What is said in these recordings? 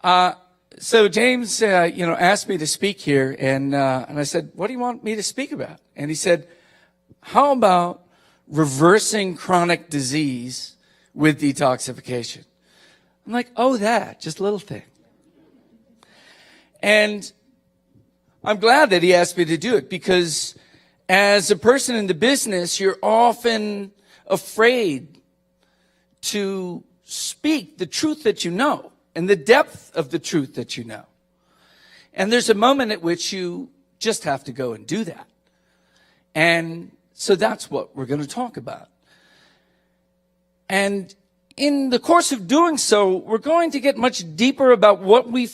So James, asked me to speak here, and I said, "What do you want me to speak about?" And he said, "How about reversing chronic disease with detoxification?" I'm like, "Oh, just a little thing." And I'm glad that he asked me to do it, because as a person in the business, you're often afraid to speak the truth that you know and the depth of the truth that you know. And there's a moment at which you just have to go and do that. And so that's what we're going to talk about. And in the course of doing so, we're going to get much deeper about what we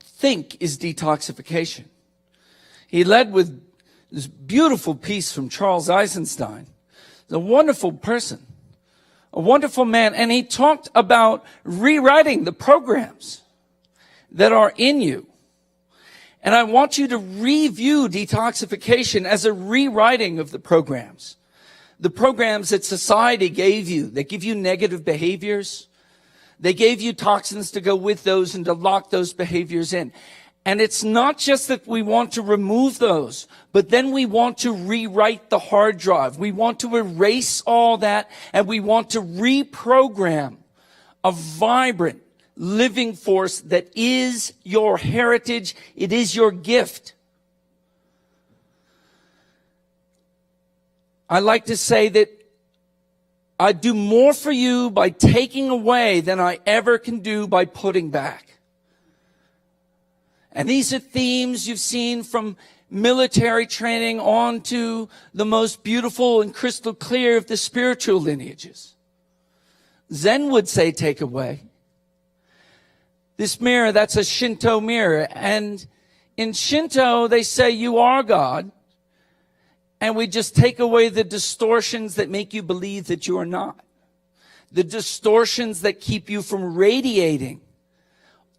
think is detoxification. He led with this beautiful piece from Charles Eisenstein, a wonderful person, a wonderful man, and he talked about rewriting the programs that are in you. And I want you to review detoxification as a rewriting of the programs that society gave you. They give you negative behaviors. They gave you toxins to go with those and to lock those behaviors in. And it's not just that we want to remove those, but then we want to rewrite the hard drive. We want to erase all that, and we want to reprogram a vibrant, living force that is your heritage. It is your gift. I like to say that I do more for you by taking away than I ever can do by putting back. And these are themes you've seen from military training on to the most beautiful and crystal clear of the spiritual lineages. Zen would say take away. This mirror, that's a Shinto mirror. And in Shinto, they say you are God. And we just take away the distortions that make you believe that you are not. The distortions that keep you from radiating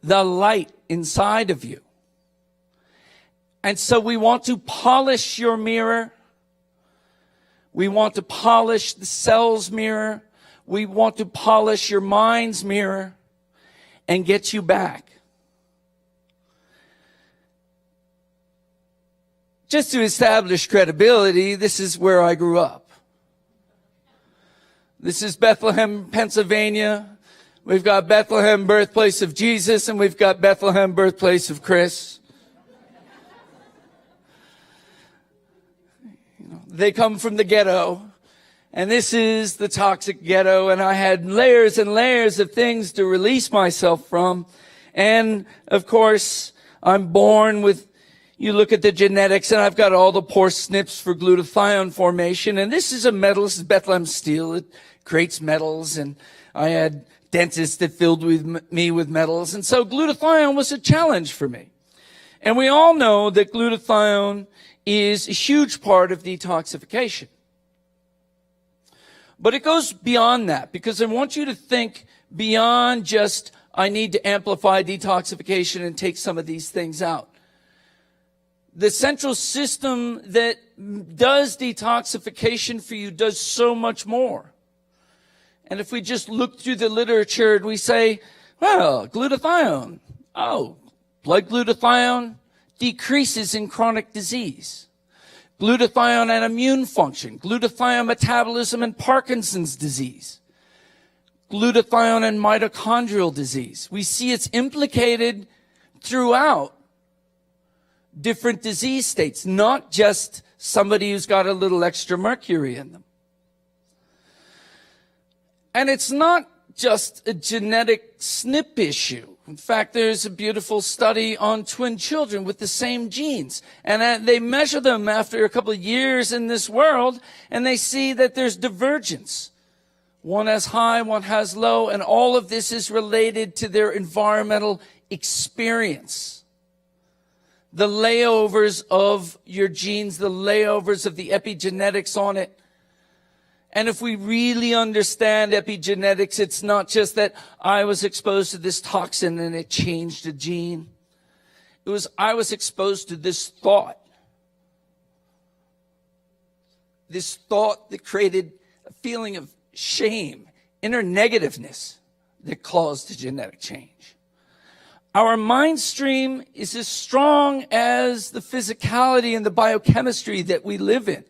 the light inside of you. And so we want to polish your mirror. We want to polish the cell's mirror. We want to polish your mind's mirror and get you back. Just to establish credibility, this is where I grew up. This is Bethlehem, Pennsylvania. We've got Bethlehem, birthplace of Jesus, and we've got Bethlehem, birthplace of Chris. They come from the ghetto, and this is the toxic ghetto, and I had layers and layers of things to release myself from. And, of course, I'm born with, you look at the genetics, and I've got all the poor SNPs for glutathione formation. And this is a metal. This is Bethlehem steel. It creates metals. And I had dentists that filled me with metals. And so glutathione was a challenge for me. And we all know that glutathione is a huge part of detoxification. But it goes beyond that, because I want you to think beyond just, I need to amplify detoxification and take some of these things out. The central system that does detoxification for you does so much more. And if we just look through the literature and we say, well, glutathione, blood glutathione decreases in chronic disease. Glutathione and immune function. Glutathione metabolism and Parkinson's disease. Glutathione and mitochondrial disease. We see it's implicated throughout different disease states, not just somebody who's got a little extra mercury in them. And it's not just a genetic SNP issue. In fact, there's a beautiful study on twin children with the same genes. And they measure them after a couple of years in this world, and they see that there's divergence. One has high, one has low, and all of this is related to their environmental experience. The layovers of your genes, the layovers of the epigenetics on it. And if we really understand epigenetics, it's not just that I was exposed to this toxin and it changed a gene. It was I was exposed to this thought. This thought that created a feeling of shame, inner negativeness that caused the genetic change. Our mind stream is as strong as the physicality and the biochemistry that we live in.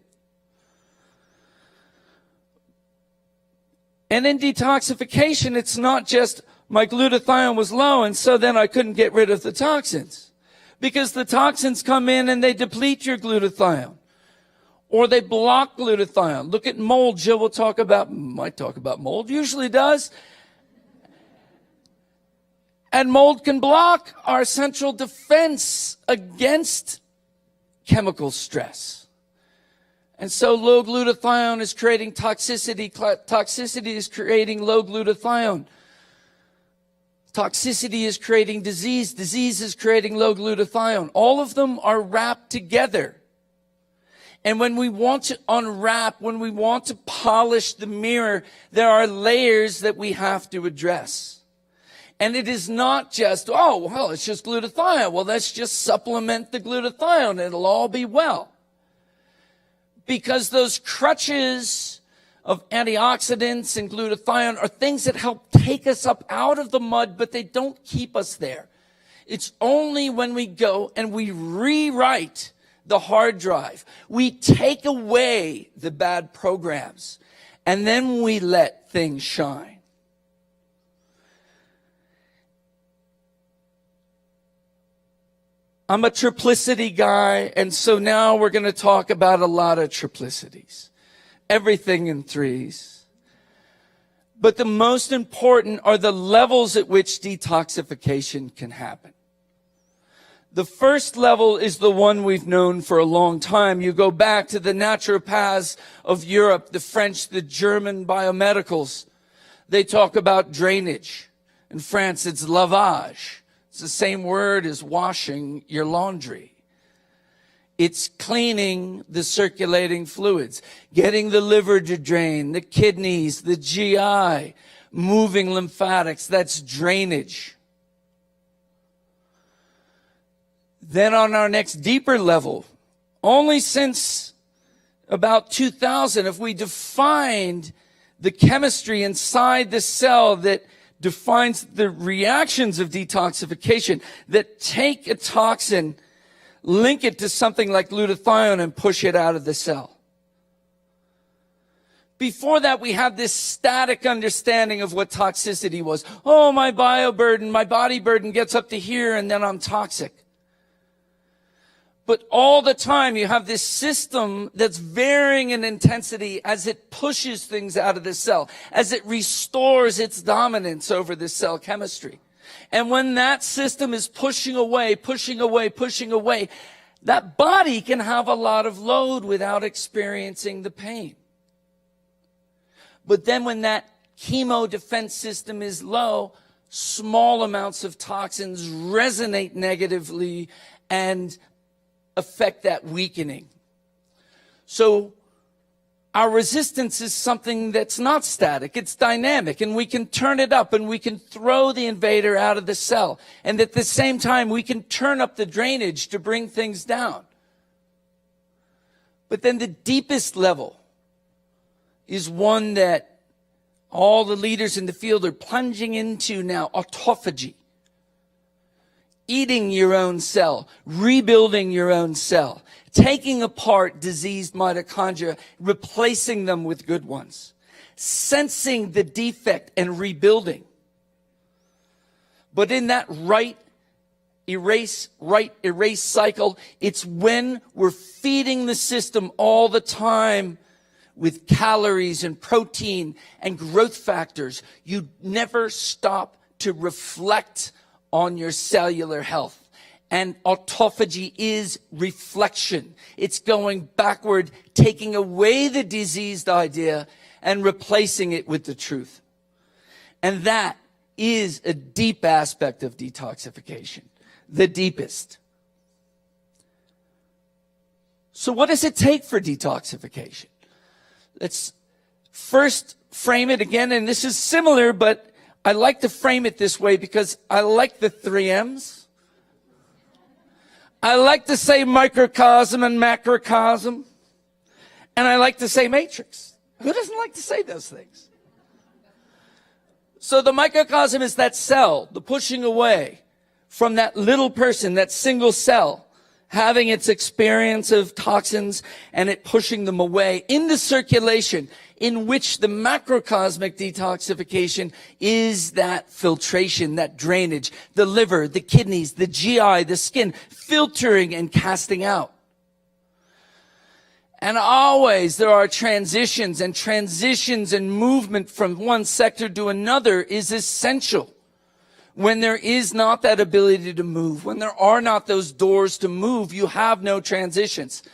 And in detoxification, it's not just my glutathione was low and so then I couldn't get rid of the toxins. Because the toxins come in and they deplete your glutathione. Or they block glutathione. Look at mold. Jill will might talk about mold, usually does. And mold can block our central defense against chemical stress. And so low glutathione is creating toxicity. Toxicity is creating low glutathione. Toxicity is creating disease. Disease is creating low glutathione. All of them are wrapped together. And when we want to unwrap, when we want to polish the mirror, there are layers that we have to address. And it is not just, oh, well, it's just glutathione. Well, let's just supplement the glutathione. It'll all be well. Because those crutches of antioxidants and glutathione are things that help take us up out of the mud, but they don't keep us there. It's only when we go and we rewrite the hard drive, we take away the bad programs, and then we let things shine. I'm a triplicity guy, and so now we're going to talk about a lot of triplicities. Everything in threes. But the most important are the levels at which detoxification can happen. The first level is the one we've known for a long time. You go back to the naturopaths of Europe, the French, the German biomedicals. They talk about drainage. In France, it's lavage. It's the same word as washing your laundry. It's cleaning the circulating fluids, getting the liver to drain, the kidneys, the GI, moving lymphatics. That's drainage. Then on our next deeper level, only since about 2000 have we defined the chemistry inside the cell that defines the reactions of detoxification that take a toxin, link it to something like glutathione and push it out of the cell. Before that, we have this static understanding of what toxicity was. Oh, my bioburden, my body burden gets up to here and then I'm toxic. But all the time you have this system that's varying in intensity as it pushes things out of the cell, as it restores its dominance over the cell chemistry. And when that system is pushing away, that body can have a lot of load without experiencing the pain. But then when that chemo defense system is low, small amounts of toxins resonate negatively and affect that weakening. So our resistance is something that's not static, it's dynamic, and we can turn it up and we can throw the invader out of the cell. And at the same time, we can turn up the drainage to bring things down. But then the deepest level is one that all the leaders in the field are plunging into now, autophagy. Eating your own cell, rebuilding your own cell, taking apart diseased mitochondria, replacing them with good ones, sensing the defect and rebuilding. But in that right erase cycle, it's when we're feeding the system all the time with calories and protein and growth factors. You never stop to reflect on your cellular health. And autophagy is reflection. It's going backward, taking away the diseased idea and replacing it with the truth. And that is a deep aspect of detoxification, the deepest. So what does it take for detoxification? Let's first frame it again, and this is similar, but I like to frame it this way because I like the 3 M's. I like to say microcosm and macrocosm. And I like to say matrix. Who doesn't like to say those things? So the microcosm is that cell, the pushing away. from that little person, that single cell, having its experience of toxins and it pushing them away in the circulation, in which the macrocosmic detoxification is that filtration, that drainage, the liver, the kidneys, the GI, the skin, filtering and casting out. And always there are transitions and movement from one sector to another is essential. When there is not that ability to move, when there are not those doors to move, you have no transitions.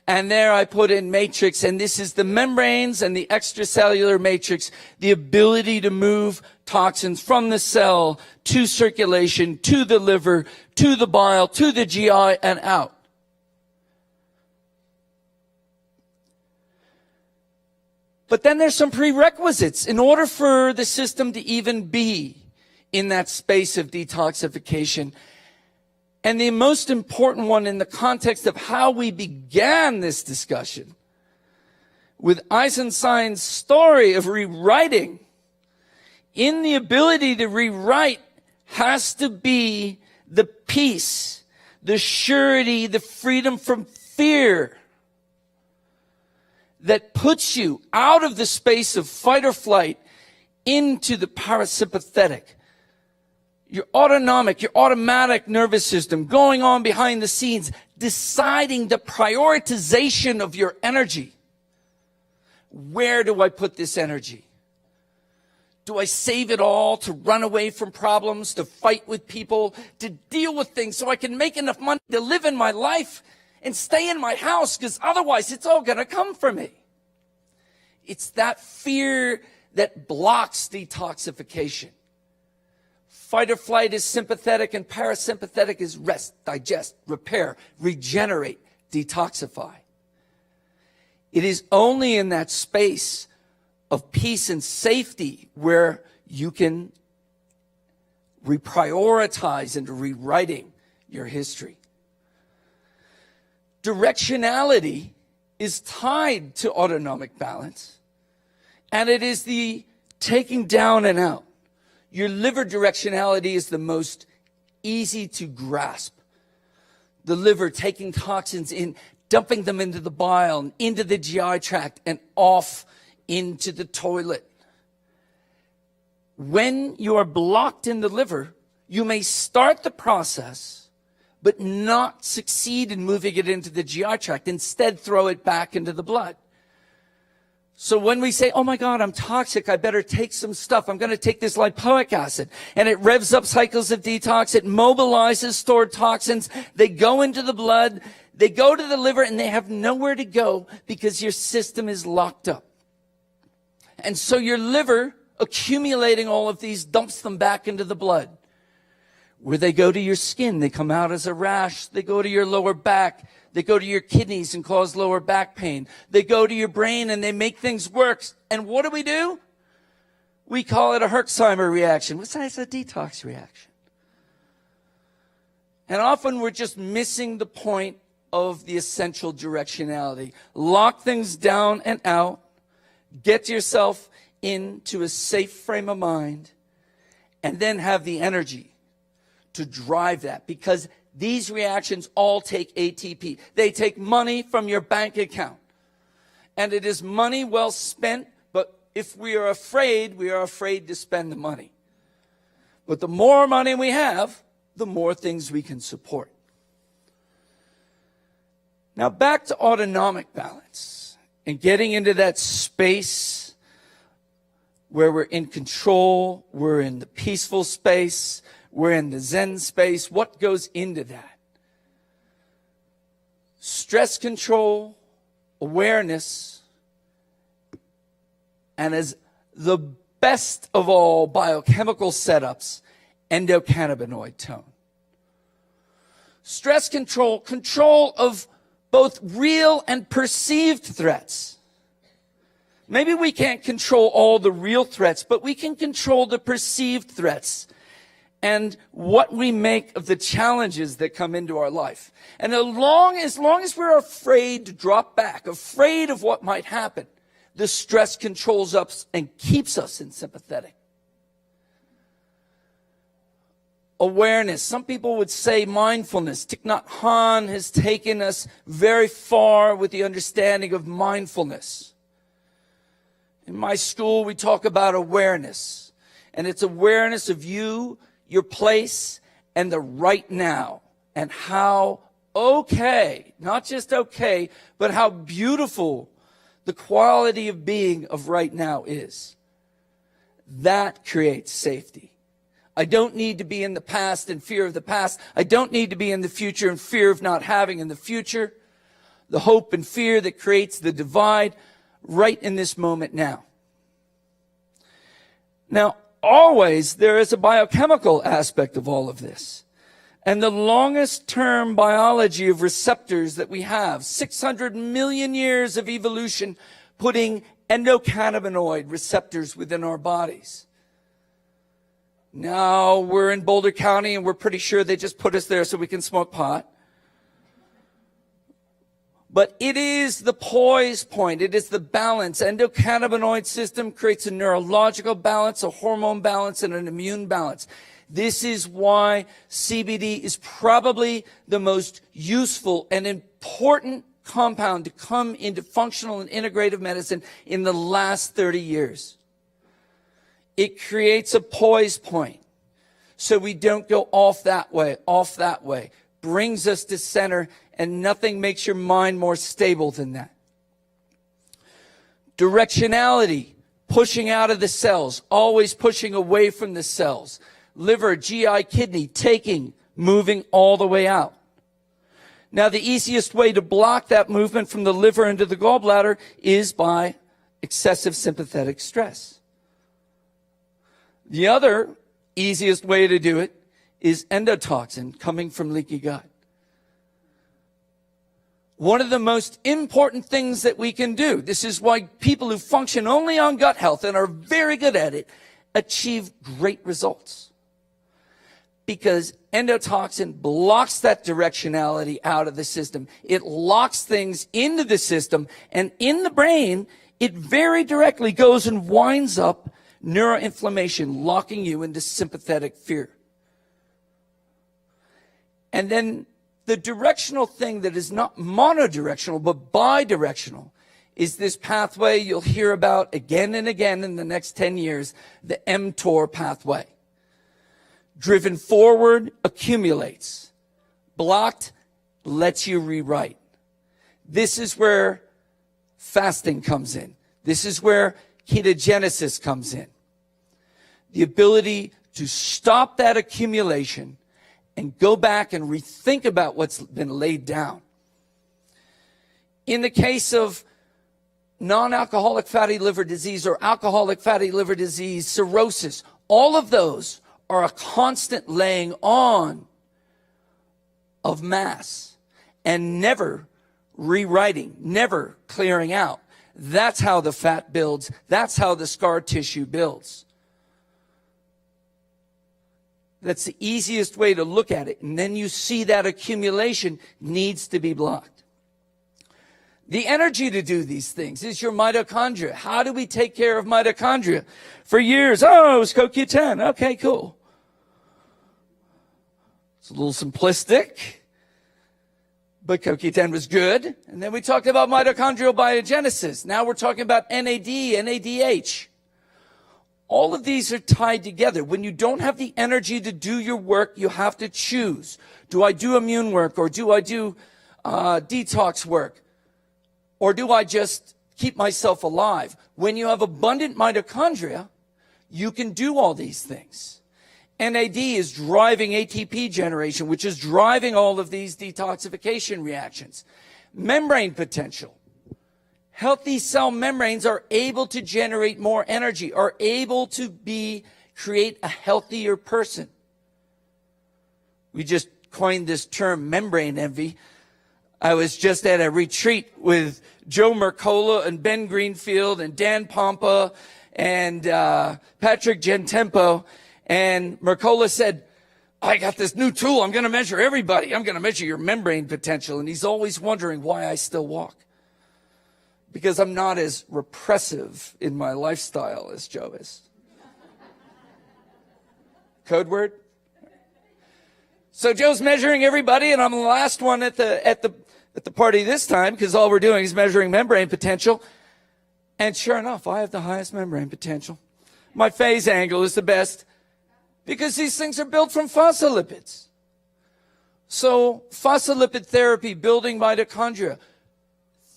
And there I put in matrix, and this is the membranes and the extracellular matrix, the ability to move toxins from the cell to circulation, to the liver, to the bile, to the GI, and out. But then there's some prerequisites in order for the system to even be in that space of detoxification. And the most important one in the context of how we began this discussion with Eisenstein's story of rewriting, in the ability to rewrite has to be the peace, the surety, the freedom from fear that puts you out of the space of fight or flight into the parasympathetic. Your autonomic, your automatic nervous system going on behind the scenes, deciding the prioritization of your energy. Where do I put this energy? Do I save it all to run away from problems, to fight with people, to deal with things so I can make enough money to live in my life and stay in my house, because otherwise it's all going to come for me? It's that fear that blocks detoxification. Fight or flight is sympathetic, and parasympathetic is rest, digest, repair, regenerate, detoxify. It is only in that space of peace and safety where you can reprioritize into rewriting your history. Directionality is tied to autonomic balance, and it is the taking down and out. Your liver directionality is the most easy to grasp. The liver taking toxins in, dumping them into the bile, and into the GI tract, and off into the toilet. When you are blocked in the liver, you may start the process, but not succeed in moving it into the GI tract. Instead, throw it back into the blood. So when we say, oh my God, I'm toxic, I better take some stuff. I'm going to take this lipoic acid. And it revs up cycles of detox. It mobilizes stored toxins. They go into the blood. They go to the liver, and they have nowhere to go because your system is locked up. And so your liver, accumulating all of these, dumps them back into the blood. Where they go to your skin, they come out as a rash. They go to your lower back. They go to your kidneys and cause lower back pain. They go to your brain and they make things worse. And what do? We call it a Herxheimer reaction. What's that? It's a detox reaction. And often we're just missing the point of the essential directionality. Lock things down and out. Get yourself into a safe frame of mind. And then have the energy to drive that, because these reactions all take ATP. They take money from your bank account. And it is money well spent, but if we are afraid to spend the money. But the more money we have, the more things we can support. Now back to autonomic balance and getting into that space where we're in control, we're in the peaceful space, we're in the Zen space. What goes into that? Stress control, awareness, and as the best of all biochemical setups, endocannabinoid tone. Stress control, control of both real and perceived threats. Maybe we can't control all the real threats, but we can control the perceived threats and what we make of the challenges that come into our life. And as long as we're afraid to drop back, afraid of what might happen, the stress controls us and keeps us in sympathetic. awareness. Some people would say mindfulness. Thich Nhat Hanh has taken us very far with the understanding of mindfulness. In my school, we talk about awareness. And it's awareness of you, your place, and the right now. And how okay, not just okay, but how beautiful the quality of being of right now is. That creates safety. I don't need to be in the past in fear of the past. I don't need to be in the future in fear of not having in the future. The hope and fear that creates the divide right in this moment now. Now, always there is a biochemical aspect of all of this. And the longest term biology of receptors that we have, 600 million years of evolution, putting endocannabinoid receptors within our bodies. Now we're in Boulder County and we're pretty sure they just put us there so we can smoke pot. But it is the poise point. It is the balance. Endocannabinoid system creates a neurological balance, a hormone balance, and an immune balance. This is why CBD is probably the most useful and important compound to come into functional and integrative medicine in the last 30 years. It creates a poise point so we don't go off that way, brings us to center, and nothing makes your mind more stable than that. Directionality, pushing out of the cells, always pushing away from the cells. Liver, GI, kidney, taking, moving all the way out. Now, the easiest way to block that movement from the liver into the gallbladder is by excessive sympathetic stress. The other easiest way to do it is endotoxin coming from leaky gut. One of the most important things that we can do, this is why people who function only on gut health and are very good at it, achieve great results. Because endotoxin blocks that directionality out of the system. It locks things into the system, and in the brain, it very directly goes and winds up neuroinflammation, locking you into sympathetic fear. And then the directional thing that is not monodirectional, but bidirectional, is this pathway you'll hear about again and again in the next 10 years, the mTOR pathway. Driven forward, accumulates. Blocked, lets you rewrite. This is where fasting comes in. This is where ketogenesis comes in. The ability to stop that accumulation and go back and rethink about what's been laid down. In the case of non-alcoholic fatty liver disease or alcoholic fatty liver disease, cirrhosis, all of those are a constant laying on of mass and never rewriting, never clearing out. That's how the fat builds. That's how the scar tissue builds. That's the easiest way to look at it. And then you see that accumulation needs to be blocked. The energy to do these things is your mitochondria. How do we take care of mitochondria? For years, it was CoQ10. Okay, cool. It's a little simplistic, but CoQ10 was good. And then we talked about mitochondrial biogenesis. Now we're talking about NAD, NADH. All of these are tied together. When you don't have the energy to do your work, you have to choose. Do I do immune work, or do I do detox work? Or do I just keep myself alive? When you have abundant mitochondria, you can do all these things. NAD is driving ATP generation, which is driving all of these detoxification reactions. Membrane potential. Healthy cell membranes are able to generate more energy, are able to create a healthier person. We just coined this term, membrane envy. I was just at a retreat with Joe Mercola and Ben Greenfield and Dan Pompa and Patrick Gentempo. And Mercola said, I got this new tool. I'm going to measure everybody. I'm going to measure your membrane potential. And he's always wondering why I still walk. Because I'm not as repressive in my lifestyle as Joe is. Code word? So Joe's measuring everybody, and I'm the last one at the party this time, because all we're doing is measuring membrane potential. And sure enough, I have the highest membrane potential. My phase angle is the best, because these things are built from phospholipids. So phospholipid therapy, building mitochondria,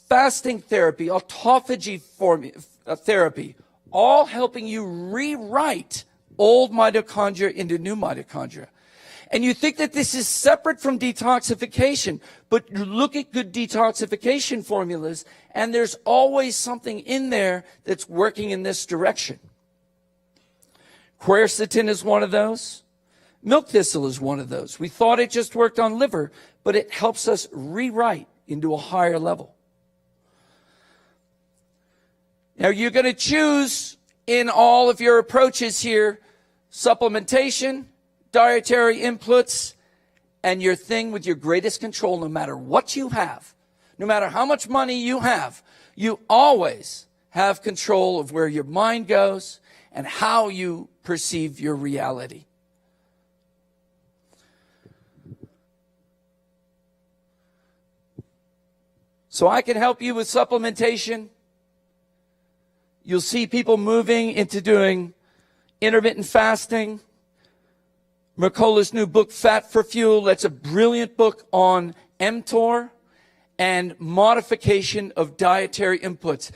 fasting therapy, autophagy therapy, all helping you rewrite old mitochondria into new mitochondria. And you think that this is separate from detoxification, but you look at good detoxification formulas, and there's always something in there that's working in this direction. Quercetin is one of those. Milk thistle is one of those. We thought it just worked on liver, but it helps us rewrite into a higher level. Now you're going to choose in all of your approaches here, supplementation, dietary inputs, and your thing with your greatest control. No matter what you have, no matter how much money you have, you always have control of where your mind goes and how you perceive your reality. So I can help you with supplementation. You'll see people moving into doing intermittent fasting. Mercola's new book, Fat for Fuel, that's a brilliant book on mTOR and modification of dietary inputs.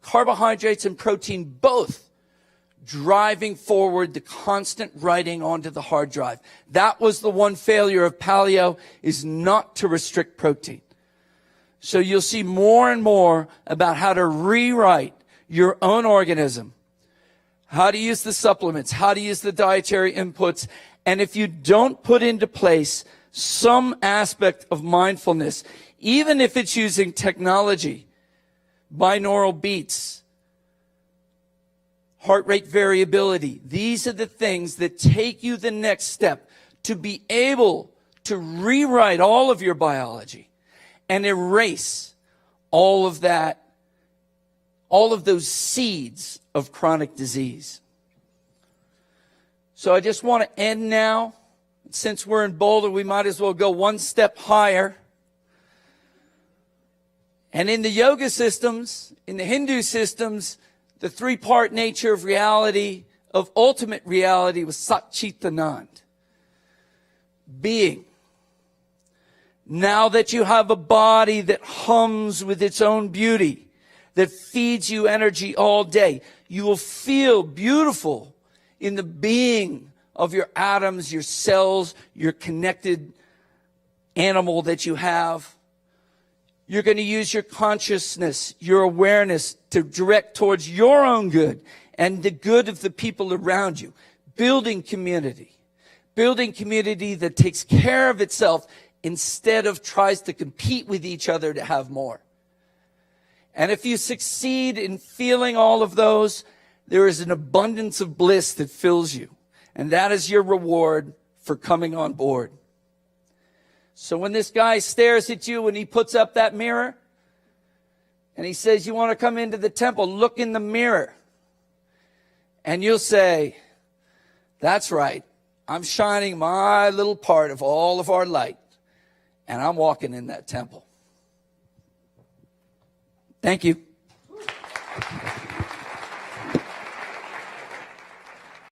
Carbohydrates and protein both driving forward the constant writing onto the hard drive. That was the one failure of paleo, is not to restrict protein. So you'll see more and more about how to rewrite your own organism, how to use the supplements, how to use the dietary inputs. And if you don't put into place some aspect of mindfulness, even if it's using technology, binaural beats, heart rate variability, these are the things that take you the next step to be able to rewrite all of your biology and erase all of that, all of those seeds of chronic disease. So I just want to end now. Since we're in Boulder, we might as well go one step higher. And in the yoga systems, in the Hindu systems, the three-part nature of reality, of ultimate reality, was Sat Chit Anand. Being. Now that you have a body that hums with its own beauty, that feeds you energy all day, you will feel beautiful in the being of your atoms, your cells, your connected animal that you have. You're going to use your consciousness, your awareness to direct towards your own good and the good of the people around you. Building community that takes care of itself instead of tries to compete with each other to have more. And if you succeed in feeling all of those, there is an abundance of bliss that fills you. And that is your reward for coming on board. So when this guy stares at you and he puts up that mirror and he says, you want to come into the temple, look in the mirror. And you'll say, that's right. I'm shining my little part of all of our light. And I'm walking in that temple. Thank you.